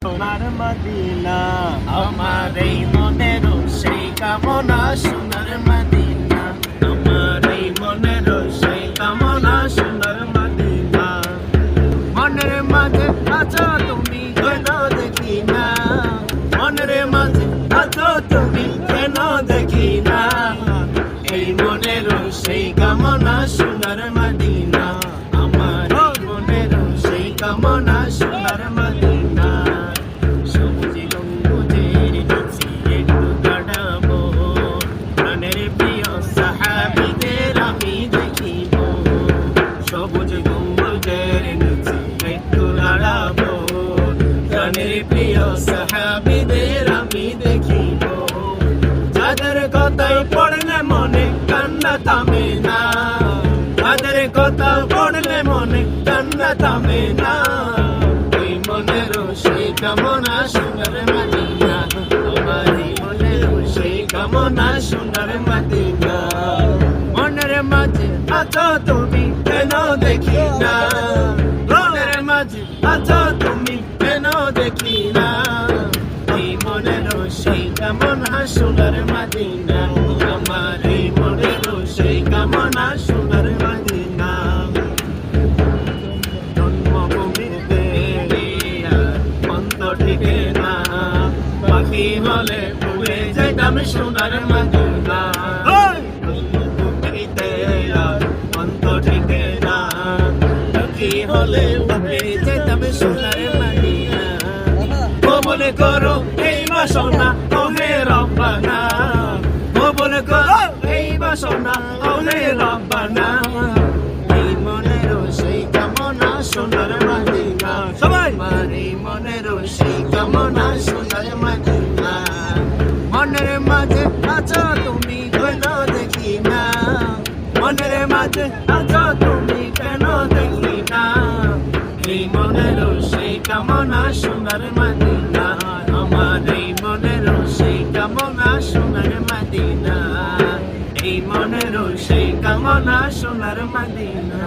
সোনার মদিনা আমার এই মনের সেই কামনা সোনার মদিনা আমার এই মনের সেই কামনা সোনার মদিনা মনের মাঝে আছো তুমি কেন দেখি না মনের মাঝে আছো তুমি কেন দেখি না এই মনের সেই কামনা সোনার মদিনা আমার এই মনের সেই কামনা সোনার মদিনা সবুজ গম্বুজের নিচে একটু দাঁড়াবো প্রাণের প্রিয় সাহাবীদের আমি দেখিব সবুজ গম্বুজের নিচে একটু দাঁড়াবো প্রাণের প্রিয় সাহাবীদের আমি দেখিব যাদের কথাই পড়লে মনে কান্না থামে না যাদের কথা পড়লে মনে কান্না থামে না এই মনের সেই কামনা সোনার মদিনা আমার এই মনের সেই কামনা সোনার মদিনা মনের মাঝে আছো তুমি কেন দেখি না মনের মাঝে আছো তুমি কেন দেখি না এই মনের সেই কামনা সোনার মদিনা আমার এই মনের সেই কামনা সোনার মদিনা জন্মভূমিতে অন্তর থেকে না পাখি হলে উড়ে যাইতাম সোনার মদিনা জন্মভূমিতে অন্তর থেকে না পাখি হলে উড়ে যাইতাম সোনার মদিনা কবুল করো এই বাসনা ওহে রব্বানা কবুল করো এই বাসনা ওহে রব্বানা এই মনের সেই কামনা সোনার মদিনা সবাই আমার এই মনের সেই কামনা সোনার মদিনা মনের মাঝে আছো তুমি কেন দেখি না মনের মাঝে আছো তুমি কেন দেখি না এই মনের সেই কামনা সোনার মদিনা আমার এই মনের সেই কামনা সোনার মদিনা এই মনের সেই কামনা সোনার মদিনা।